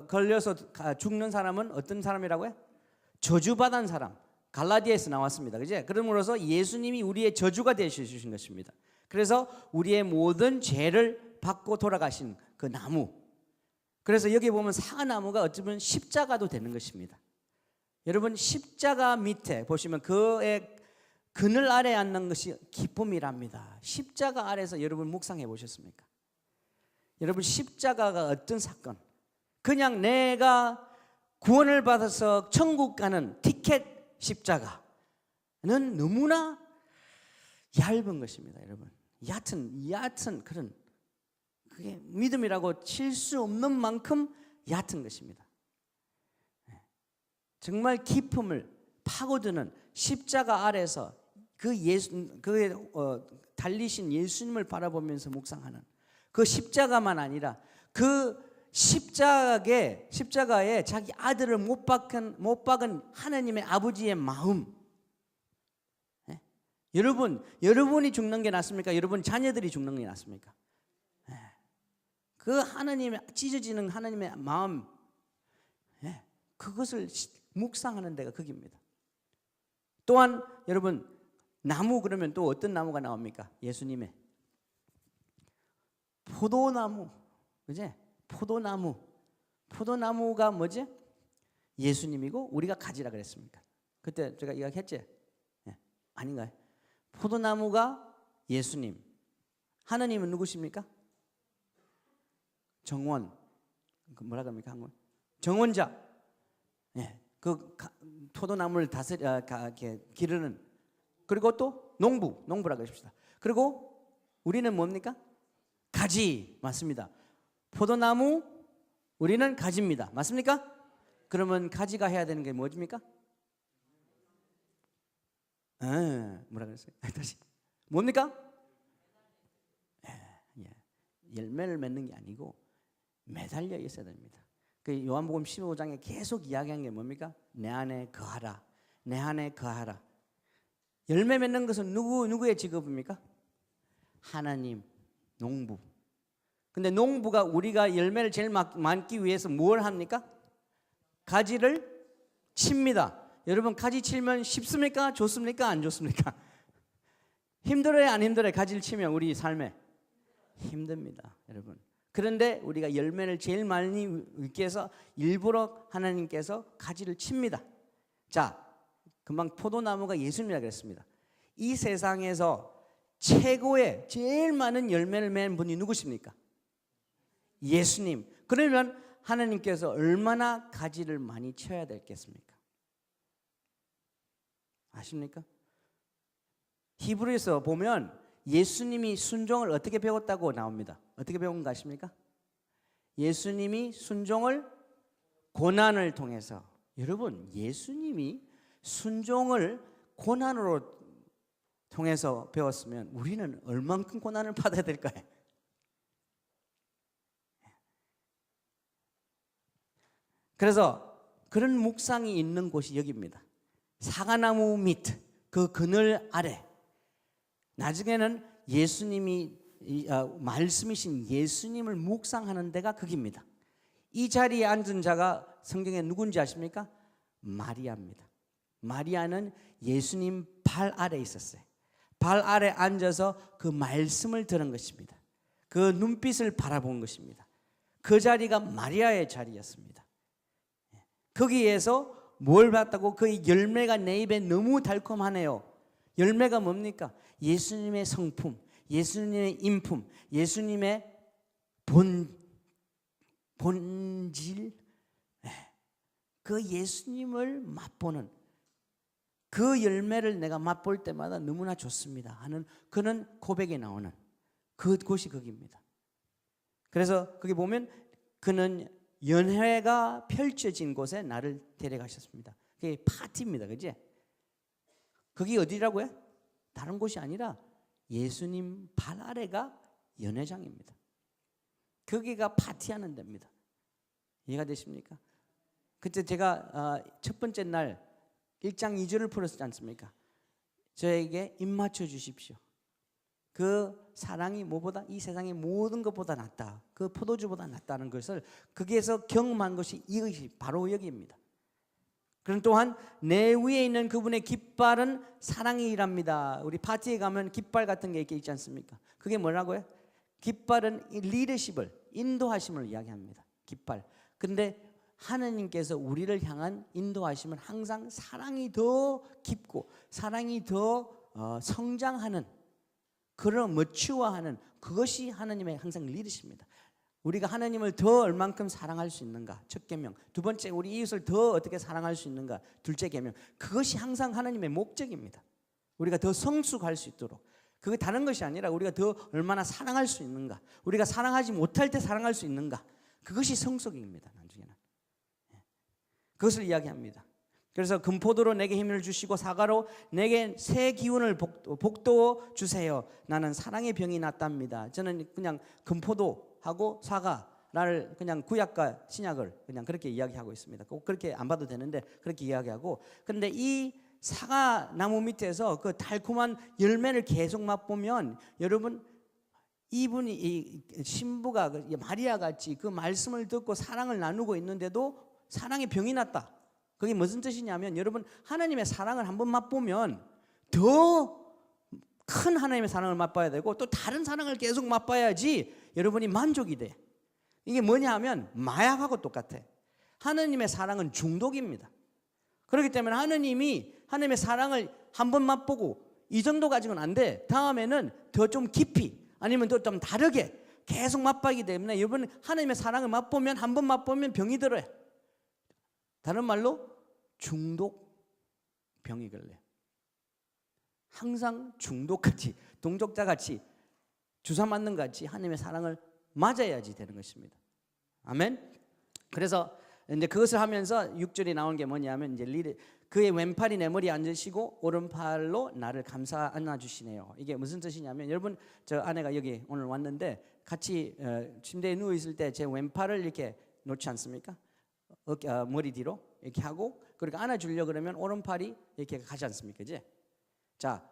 걸려서 죽는 사람은 어떤 사람이라고요? 저주받은 사람. 갈라디아에서 나왔습니다. 그죠? 그러므로서 예수님이 우리의 저주가 되셔주신 것입니다. 그래서 우리의 모든 죄를 받고 돌아가신 그 나무. 그래서 여기 보면 사과나무가 어쩌면 십자가도 되는 것입니다. 여러분, 십자가 밑에 보시면 그의 그늘 아래 앉는 것이 기쁨이랍니다. 십자가 아래서 여러분 묵상해 보셨습니까? 여러분, 십자가가 어떤 사건? 그냥 내가 구원을 받아서 천국 가는 티켓 십자가는 너무나 얇은 것입니다. 여러분, 얕은 그런, 그게 믿음이라고 칠 수 없는 만큼 얕은 것입니다. 정말 기쁨을 파고드는 십자가 아래서 그의 달리신 예수님을 바라보면서 묵상하는 그 십자가만 아니라 그 십자가에 자기 아들을 못 박은 하나님의 아버지의 마음. 네? 여러분이 죽는 게 낫습니까? 여러분 자녀들이 죽는 게 낫습니까? 네. 그 하나님의 찢어지는 하나님의 마음, 네. 그것을 묵상하는 데가 거기입니다. 또한 여러분, 나무 그러면 또 어떤 나무가 나옵니까? 예수님의 포도나무, 그제? 포도나무가 뭐지? 예수님이고 우리가 가지라 그랬습니까? 그때 제가 이야기했지? 네. 아닌가요? 포도나무가 예수님, 하나님은 누구십니까? 정원, 뭐라 그럽니까? 한국 정원자. 네. 그 포도나무를 기르는, 그리고 또 농부라고 하십시다. 그리고 우리는 뭡니까? 가지. 맞습니다. 포도나무, 우리는 가지입니다. 맞습니까? 그러면 가지가 해야 되는 게 뭐입니까? 뭐라 그랬어요? 다시. 뭡니까? 열매를 맺는 게 아니고 매달려 있어야 됩니다. 그 요한복음 15장에 계속 이야기한 게 뭡니까? 내 안에 거하라. 내 안에 거하라. 열매 맺는 것은 누구의 직업입니까? 하나님, 농부. 근데 농부가 우리가 열매를 제일 많기 위해서 뭘 합니까? 가지를 칩니다. 여러분 가지 치면 쉽습니까? 좋습니까? 안 좋습니까? 힘들어요? 안 힘들어요? 가지를 치면 우리 삶에 힘듭니다, 여러분. 그런데 우리가 열매를 제일 많이 얻기 위해서 일부러 하나님께서 가지를 칩니다. 자, 금방 포도나무가 예수님이라고 그랬습니다. 이 세상에서 최고의 제일 많은 열매를 맺은 분이 누구십니까? 예수님. 그러면 하나님께서 얼마나 가지를 많이 쳐야 되겠습니까? 아십니까? 히브리서 보면 예수님이 순종을 어떻게 배웠다고 나옵니다. 어떻게 배운 거 아십니까? 예수님이 순종을 고난을 통해서. 여러분, 예수님이 순종을 고난으로 통해서 배웠으면 우리는 얼만큼 고난을 받아야 될까요? 그래서 그런 묵상이 있는 곳이 여기입니다. 사과나무 밑 그 그늘 아래. 나중에는 예수님이 말씀이신 예수님을 묵상하는 데가 거기입니다. 이 자리에 앉은 자가 성경에 누군지 아십니까? 마리아입니다. 마리아는 예수님 발 아래 있었어요. 발 아래 앉아서 그 말씀을 들은 것입니다. 그 눈빛을 바라본 것입니다. 그 자리가 마리아의 자리였습니다. 거기에서 뭘 봤다고? 그 열매가 내 입에 너무 달콤하네요. 열매가 뭡니까? 예수님의 성품, 예수님의 인품, 예수님의 본질, 그 예수님을 맛보는 그 열매를 내가 맛볼 때마다 너무나 좋습니다 하는 그런 고백이 나오는 그곳이 거기입니다. 그래서 거기 보면 그는 연회가 펼쳐진 곳에 나를 데려가셨습니다. 그게 파티입니다. 그지? 거기 어디라고요? 다른 곳이 아니라 예수님 발 아래가 연회장입니다. 거기가 파티하는 데입니다. 이해가 되십니까? 그때 제가 첫 번째 날 1장 2절을 풀었지 않습니까? 저에게 입 맞춰 주십시오. 그 사랑이 뭐보다 이 세상의 모든 것보다 낫다. 그 포도주보다 낫다는 것을 거기에서 경험한 것이 이것이 바로 여기입니다. 그럼 또한 내 위에 있는 그분의 깃발은 사랑이랍니다. 우리 파티에 가면 깃발 같은 게 있지 않습니까? 그게 뭐라고요? 깃발은 리더십을, 인도하심을 이야기합니다. 깃발. 그런데 하나님께서 우리를 향한 인도하심은 항상 사랑이 더 깊고 사랑이 더 성장하는 그런 머추어하는 그것이 하나님의 항상 리더십입니다. 우리가 하나님을 더 얼만큼 사랑할 수 있는가? 첫 계명. 두 번째, 우리 이웃을 더 어떻게 사랑할 수 있는가? 둘째 계명. 그것이 항상 하나님의 목적입니다. 우리가 더 성숙할 수 있도록. 그게 다른 것이 아니라 우리가 더 얼마나 사랑할 수 있는가? 우리가 사랑하지 못할 때 사랑할 수 있는가? 그것이 성숙입니다. 나중에는. 그것을 이야기합니다. 그래서 금포도로 내게 힘을 주시고 사과로 내게 새 기운을 복도 주세요. 나는 사랑의 병이 났답니다. 저는 그냥 금포도하고 사과를 그냥 구약과 신약을 그냥 그렇게 이야기하고 있습니다. 꼭 그렇게 안 봐도 되는데 그렇게 이야기하고, 그런데 이 사과나무 밑에서 그 달콤한 열매를 계속 맛보면 여러분, 이분이 이 신부가 마리아 같이 그 말씀을 듣고 사랑을 나누고 있는데도 사랑의 병이 났다. 그게 무슨 뜻이냐면 여러분, 하나님의 사랑을 한번 맛보면 더 큰 하나님의 사랑을 맛봐야 되고 또 다른 사랑을 계속 맛봐야지 여러분이 만족이 돼. 이게 뭐냐 하면 마약하고 똑같아. 하나님의 사랑은 중독입니다. 그렇기 때문에 하나님의 사랑을 한번 맛보고 이 정도 가지고는 안 돼. 다음에는 더 좀 깊이 아니면 더 좀 다르게 계속 맛보기 때문에 여러분, 하나님의 사랑을 맛보면 한 번 맛보면 병이 들어요. 다른 말로 중독병이 걸려요. 항상 중독같이, 동족자같이, 주사 맞는 같이 하나님의 사랑을 맞아야지 되는 것입니다. 아멘. 그래서 이제 그것을 하면서 6절에 나온 게 뭐냐면 이제 그의 왼팔이 내 머리에 앉으시고 오른팔로 나를 감싸 안아주시네요. 이게 무슨 뜻이냐면 여러분 저 아내가 여기 오늘 왔는데 같이 침대에 누워 있을 때 제 왼팔을 이렇게 놓지 않습니까? 머리 뒤로 이렇게 하고 그렇게 안아주려 그러면 오른팔이 이렇게 가지 않습니까? 그지? 자,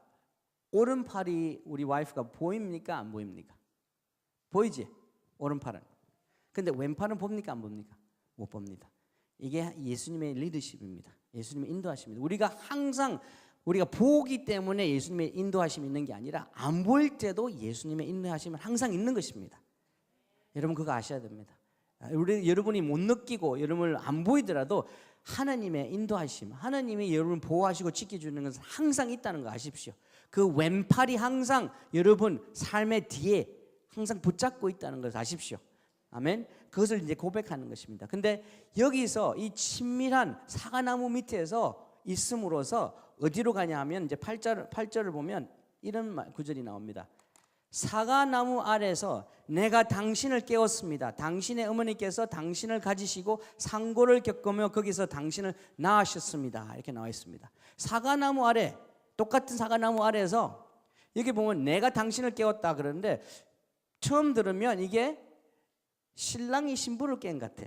오른팔이 우리 와이프가 보입니까? 안 보입니까? 보이지? 오른팔은. 근데 왼팔은 봅니까? 안 봅니까? 못 봅니다. 이게 예수님의 리더십입니다. 예수님의 인도하심입니다. 우리가 항상 우리가 보기 때문에 예수님의 인도하심이 있는 게 아니라 안 보일 때도 예수님의 인도하심은 항상 있는 것입니다. 여러분 그거 아셔야 됩니다. 여러분이 못 느끼고 여러분을 안 보이더라도 하나님의 인도하심, 하나님이 여러분을 보호하시고 지켜주는 것은 항상 있다는 거 아십시오. 그 왼팔이 항상 여러분 삶의 뒤에 항상 붙잡고 있다는 것을 아십시오. 아멘. 그것을 이제 고백하는 것입니다. 근데 여기서 이 친밀한 사과나무 밑에서 있음으로써 어디로 가냐 하면 이제 8절을 보면 이런 구절이 나옵니다. 사과나무 아래서 내가 당신을 깨웠습니다. 당신의 어머니께서 당신을 가지시고 상고를 겪으며 거기서 당신을 낳으셨습니다. 이렇게 나와 있습니다. 사과나무 아래, 똑같은 사과나무 아래에서 여기 보면 내가 당신을 깨웠다 그러는데 처음 들으면 이게 신랑이 신부를 깬 같아.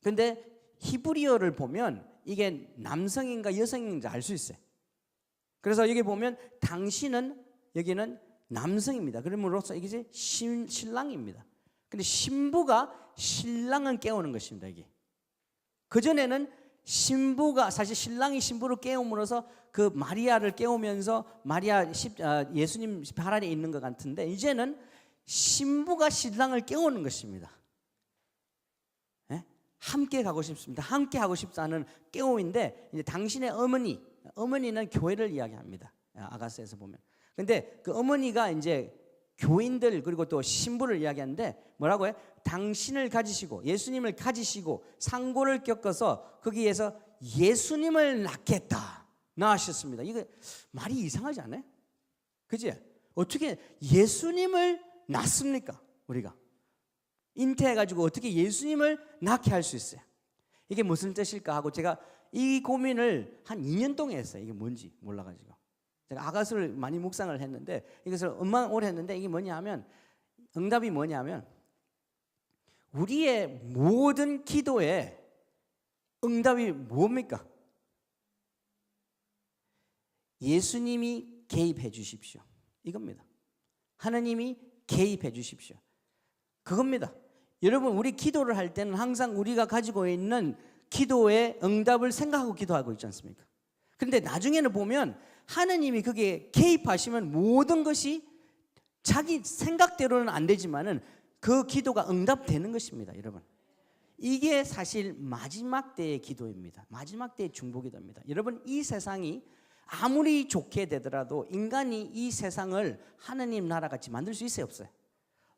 근데 히브리어를 보면 이게 남성인가 여성인지 알 수 있어요. 그래서 여기 보면 당신은 여기는 남성입니다. 그러므로써 이게 신랑입니다. 근데 신부가 신랑을 깨우는 것입니다. 이게 그전에는 신부가 사실 신랑이 신부를 깨움으로써 그 마리아를 깨우면서 예수님 발 아래 있는 것 같은데 이제는 신부가 신랑을 깨우는 것입니다. 네? 함께 가고 싶습니다. 함께 하고 싶다는 깨움인데 이제 당신의 어머니는 교회를 이야기합니다. 아가서에서 보면. 근데 그 어머니가 이제 교인들 그리고 또 신부를 이야기하는데 뭐라고 해? 당신을 가지시고 예수님을 가지시고 상고를 겪어서 거기에서 예수님을 낳으셨습니다. 이거 말이 이상하지 않아요? 그지? 어떻게 예수님을 낳습니까? 우리가 잉태해가지고 어떻게 예수님을 낳게 할 수 있어요? 이게 무슨 뜻일까 하고 제가 이 고민을 한 2년 동안 했어요. 이게 뭔지 몰라가지고 제가 아가서를 많이 묵상을 했는데 이것을 얼마나 오래 했는데 이게 뭐냐면 응답이 뭐냐면 우리의 모든 기도에 응답이 뭡니까? 예수님이 개입해 주십시오. 이겁니다. 하나님이 개입해 주십시오. 그겁니다. 여러분 우리 기도를 할 때는 항상 우리가 가지고 있는 기도의 응답을 생각하고 기도하고 있지 않습니까? 그런데 나중에는 보면 하나님이 거기에 개입하시면 모든 것이 자기 생각대로는 안 되지만은 그 기도가 응답되는 것입니다. 여러분 이게 사실 마지막 때의 기도입니다. 마지막 때의 중보기도입니다. 여러분 이 세상이 아무리 좋게 되더라도 인간이 이 세상을 하나님 나라같이 만들 수 있어요? 없어요?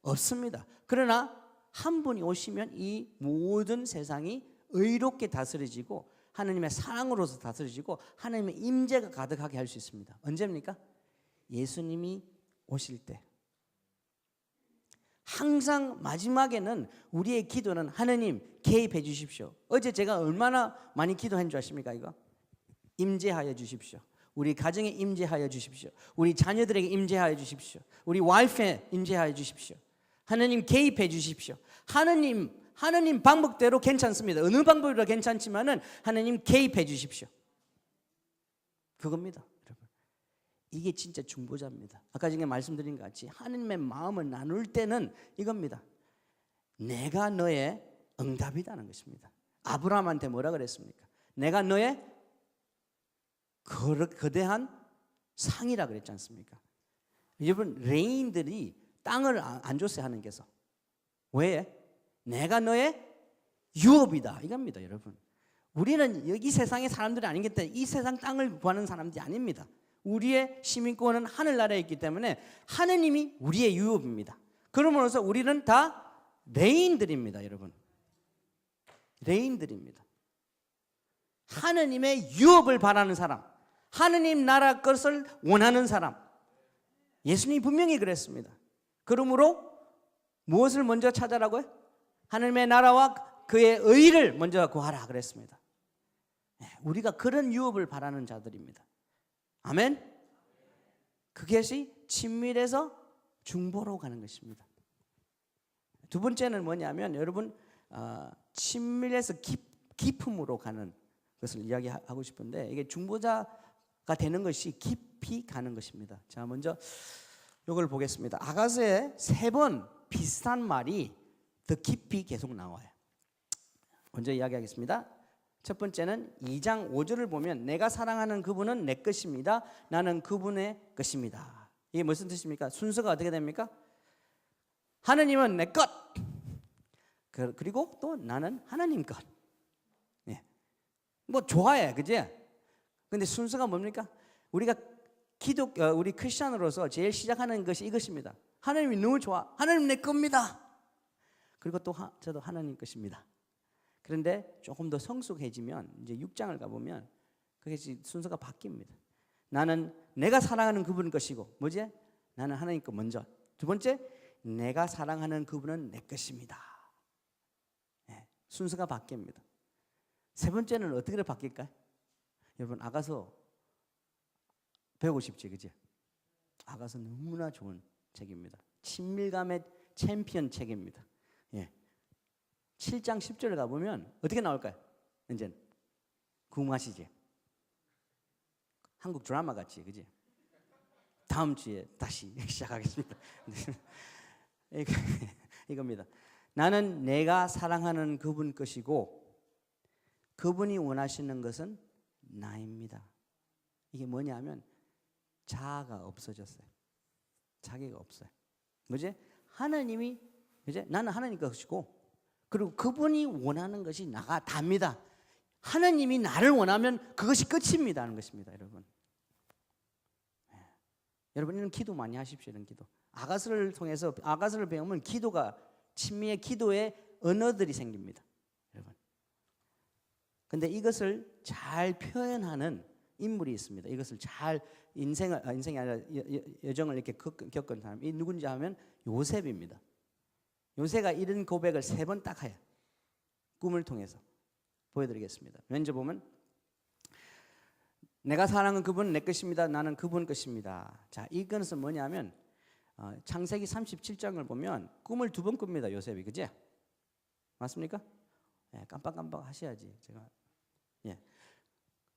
없습니다. 그러나 한 분이 오시면 이 모든 세상이 의롭게 다스려지고 하나님의 사랑으로서 다스려지고 하나님의 임재가 가득하게 할 수 있습니다. 언제입니까? 예수님이 오실 때. 항상 마지막에는 우리의 기도는 하나님 개입해 주십시오. 어제 제가 얼마나 많이 기도한 줄 아십니까? 이거 임재하여 주십시오. 우리 가정에 임재하여 주십시오. 우리 자녀들에게 임재하여 주십시오. 우리 와이프에 임재하여 주십시오. 하나님 개입해 주십시오. 하나님 방법대로 괜찮습니다. 어느 방법이라 괜찮지만은 하나님 개입해 주십시오. 그겁니다, 여러분. 이게 진짜 중보자입니다. 아까 전에 말씀드린 것 같이 하나님의 마음을 나눌 때는 이겁니다. 내가 너의 응답이다는 것입니다. 아브라함한테 뭐라 그랬습니까? 내가 너의 거대한 상이라 그랬지 않습니까? 여러분 레인들이 땅을 안 줬어요. 하나님께서. 왜? 내가 너의 유업이다 이겁니다. 여러분 우리는 이 세상의 사람들이 아니기 때문에 이 세상 땅을 구하는 사람들이 아닙니다. 우리의 시민권은 하늘나라에 있기 때문에 하느님이 우리의 유업입니다. 그러므로서 우리는 다 레인들입니다. 여러분 레인들입니다. 하느님의 유업을 바라는 사람, 하느님 나라 것을 원하는 사람. 예수님이 분명히 그랬습니다. 그러므로 무엇을 먼저 찾아라고요? 하나님의 나라와 그의 의를 먼저 구하라 그랬습니다. 우리가 그런 유업을 바라는 자들입니다. 아멘. 그것이 친밀해서 중보로 가는 것입니다. 두 번째는 뭐냐면 여러분 친밀해서 깊음으로 가는 것을 이야기하고 싶은데 이게 중보자가 되는 것이 깊이 가는 것입니다. 자, 먼저 이걸 보겠습니다. 아가서에 3번 비슷한 말이 더 깊이 계속 나와요. 먼저 이야기하겠습니다. 첫 번째는 2장 5절을 보면 내가 사랑하는 그분은 내 것입니다. 나는 그분의 것입니다. 이게 무슨 뜻입니까? 순서가 어떻게 됩니까? 하느님은 내 것, 그리고 또 나는 하나님 것. 뭐 좋아해, 그지? 근데 순서가 뭡니까? 우리가 우리 크리스천으로서 제일 시작하는 것이 이것입니다. 하나님이 너무 좋아. 하나님 내 겁니다. 그리고 또 저도 하나님 것입니다. 그런데 조금 더 성숙해지면 이제 6장을 가보면 그게 순서가 바뀝니다. 나는 내가 사랑하는 그분 것이고 뭐지? 나는 하나님 것 먼저. 두 번째, 내가 사랑하는 그분은 내 것입니다. 순서가 바뀝니다. 세 번째는 어떻게 바뀔까요? 여러분 아가서 배우고 싶지, 그지? 아가서 너무나 좋은 책입니다. 친밀감의 챔피언 책입니다. 7장 10절을 가보면 어떻게 나올까요? 이제 궁금하시지? 한국 드라마 같지, 그지? 다음 주에 다시 시작하겠습니다. 이겁니다. 나는 내가 사랑하는 그분 것이고 그분이 원하시는 것은 나입니다. 이게 뭐냐면 자아가 없어졌어요. 자기가 없어요. 뭐지? 하나님이 이제 나는 하나님 것이고 그리고 그분이 원하는 것이 나가 답니다. 하나님이 나를 원하면 그것이 끝입니다 하는 것입니다, 여러분. 여러분 이런 기도 많이 하십시오. 이런 기도. 아가서를 통해서 아가서를 배우면 기도가 친미의 기도의 언어들이 생깁니다, 여러분. 근데 이것을 잘 표현하는 인물이 있습니다. 이것을 잘 인생이 아니라 여정을 이렇게 겪은 사람이 누군지 하면 요셉입니다. 요셉가 이런 고백을 3번 딱 해요. 꿈을 통해서 보여드리겠습니다. 먼저 보면 내가 사랑하는 그분은 내 것입니다. 나는 그분 것입니다. 자, 이것은 뭐냐면 창세기 37장을 보면 꿈을 2번 꿉니다. 요셉이, 그죠? 맞습니까? 깜빡깜빡 하셔야지. 제가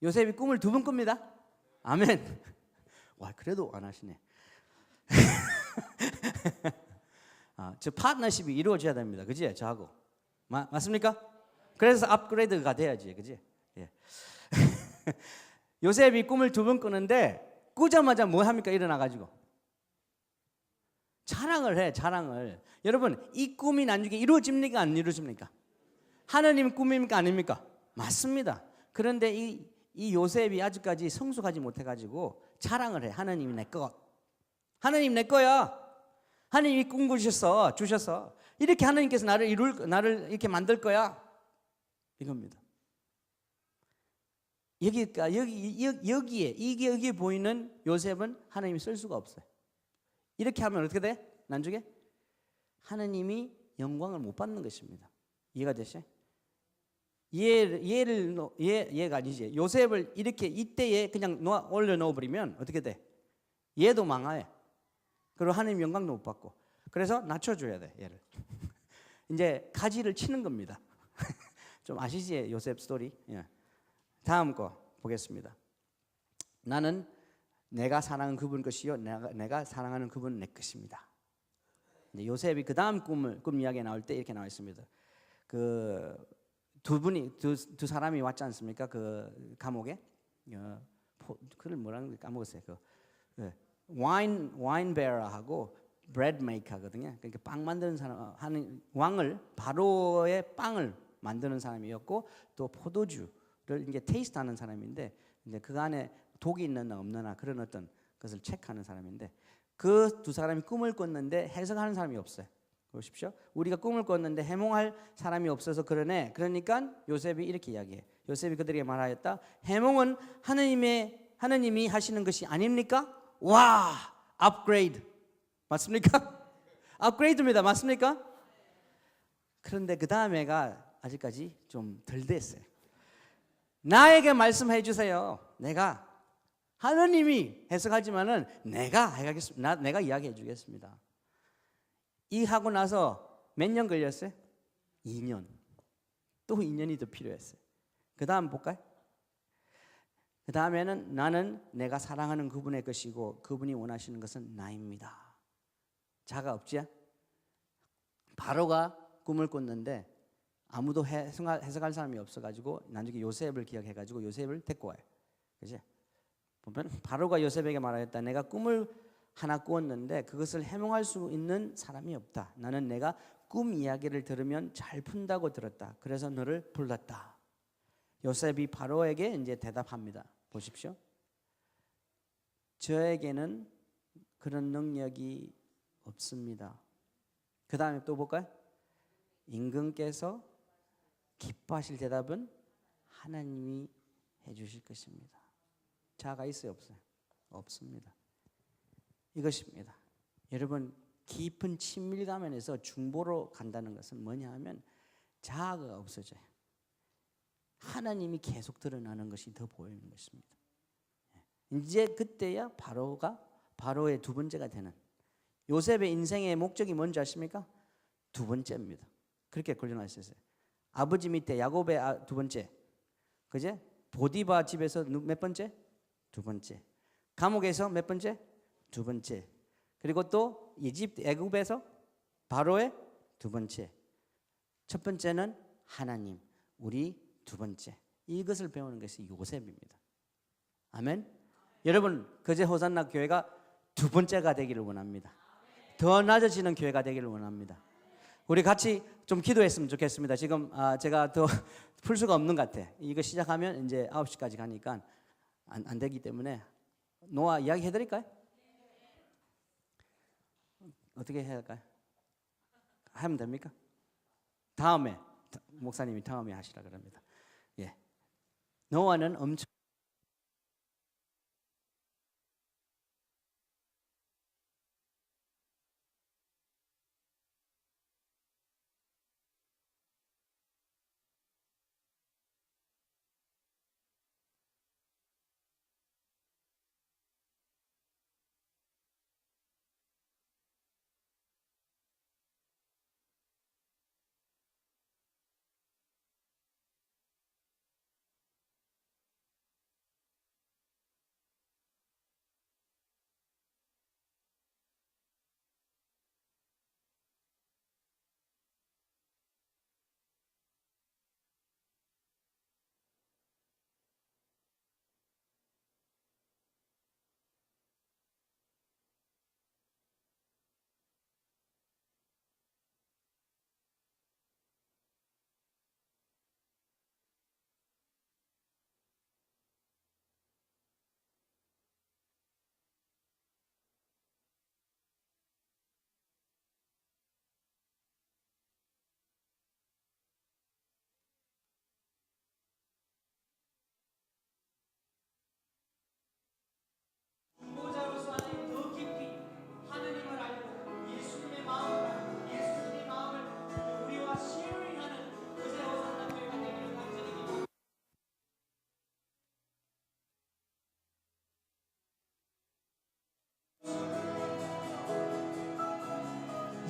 요셉이 꿈을 2번 꿉니다. 아멘. 와, 그래도 안 하시네. 저 파트너십이 이루어져야 됩니다. 그지? 저하고. 맞습니까? 그래서 업그레이드가 돼야지. 그지? 요셉이 꿈을 2번 꾸는데 꾸자마자 뭐 합니까? 일어나가지고 자랑을 해. 자랑을. 여러분 이 꿈이 나중에 이루어집니까? 안 이루어집니까? 하나님 꿈입니까? 아닙니까? 맞습니다. 그런데 이 요셉이 아직까지 성숙하지 못해가지고 자랑을 해. 하나님이 내 것. 하나님 내 거야. 하나님이 꿈 주셨어. 이렇게 하나님께서 나를 이렇게 만들 거야. 이겁니다. 여기에 보이는 요셉은 하나님이 쓸 수가 없어요. 이렇게 하면 어떻게 돼? 나중에 하나님이 영광을 못 받는 것입니다. 이해가 되시죠? 얘가 아니지. 요셉을 이렇게 이때에 그냥 올려놓아 버리면 어떻게 돼? 얘도 망해. 그리고 하나님 영광도 못 받고. 그래서 낮춰줘야 돼, 얘를. 이제 가지를 치는 겁니다. 좀 아시지? 요셉 스토리. 다음 거 보겠습니다. 나는 내가 사랑하는 그분 것이요 내가 사랑하는 그분은 내 것입니다. 요셉이 그 다음 꿈 이야기가 나올 때 이렇게 나와 있습니다. 두 사람이 왔지 않습니까? 그 감옥에 그걸 뭐라는 거 까먹었어요. 와인 베어하고 브레드 메이커거든요. 그러니까 빵 만드는 사람 하는 왕을 바로의 빵을 만드는 사람이었고 또 포도주를 이제 테이스트하는 사람인데 이제 그 안에 독이 있느냐 없느냐 그런 어떤 것을 체크하는 사람인데 그 두 사람이 꿈을 꿨는데 해석하는 사람이 없어요. 보십시오. 우리가 꿈을 꿨는데 해몽할 사람이 없어서 그러네. 그러니까 요셉이 이렇게 이야기해. 요셉이 그들에게 말하였다. 해몽은 하나님이 하시는 것이 아닙니까? 와, 업그레이드. 맞습니까? 업그레이드입니다. 맞습니까? 그런데 그 다음에가 아직까지 좀 덜 됐어요. 나에게 말씀해 주세요. 내가 하느님이 해석하지만은 내가 해가겠습니다. 내가 이야기해 주겠습니다. 이 하고 나서 몇 년 걸렸어요? 2년. 또 2년이 더 필요했어요. 그 다음 볼까요? 그 다음에는 나는 내가 사랑하는 그분의 것이고 그분이 원하시는 것은 나입니다. 자가 없지? 바로가 꿈을 꿨는데 아무도 해석할 사람이 없어가지고 나중에 요셉을 기억해가지고 요셉을 데리고 와요. 그치? 보면 바로가 요셉에게 말하였다. 내가 꿈을 하나 꾸었는데 그것을 해몽할 수 있는 사람이 없다. 나는 내가 꿈 이야기를 들으면 잘 푼다고 들었다. 그래서 너를 불렀다. 요셉이 바로에게 이제 대답합니다. 보십시오. 저에게는 그런 능력이 없습니다. 그 다음에 또 볼까요? 임금께서 기뻐하실 대답은 하나님이 해주실 것입니다. 자가 있어요, 없어요? 없습니다. 이것입니다. 여러분, 깊은 친밀감 안에서 중보로 간다는 것은 뭐냐 하면 자아가 없어져요. 하나님이 계속 드러나는 것이 더 보이는 것입니다. 이제 그때야 바로의 두 번째가 되는, 요셉의 인생의 목적이 뭔지 아십니까? 두 번째입니다. 그렇게 걸려놨었어요. 아버지 밑에 야곱의 두 번째, 그제? 보디바 집에서 몇 번째? 두 번째. 감옥에서 몇 번째? 두 번째. 그리고 또 애굽에서 바로의 두 번째. 첫 번째는 하나님, 우리 두 번째. 이것을 배우는 것이 요셉입니다. 아멘. 여러분, 거제 호산나 교회가 두 번째가 되기를 원합니다. 더 낮아지는 교회가 되기를 원합니다. 우리 같이 좀 기도했으면 좋겠습니다. 지금 제가 더 풀 수가 없는 것 같아. 이거 시작하면 이제 9시까지 가니까 안 되기 때문에 노아 이야기 해드릴까요? 어떻게 해야 할까요? 하면 됩니까? 다음에 목사님이 다음에 하시라 그럽니다. 예, 노아는 엄청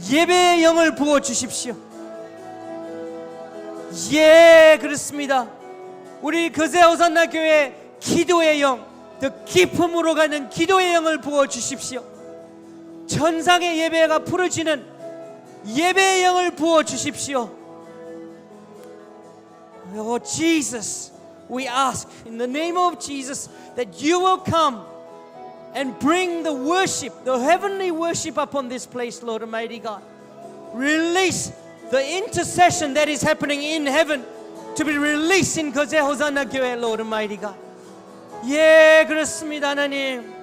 예배의 영을 부어 주십시오. 예, 그렇습니다. 우리 거제 호산나 교회 기도의 영, 더 깊음으로 가는 기도의 영을 부어 주십시오. 천상의 예배가 풀어지는 예배의 영을 부어 주십시오. Oh Jesus, we ask in the name of Jesus that you will come and bring the worship, the heavenly worship upon this place, Lord Almighty God. Release the intercession that is happening in heaven to be released in 거제 호산나 교회, Lord Almighty God. 예, 그렇습니다, 하나님.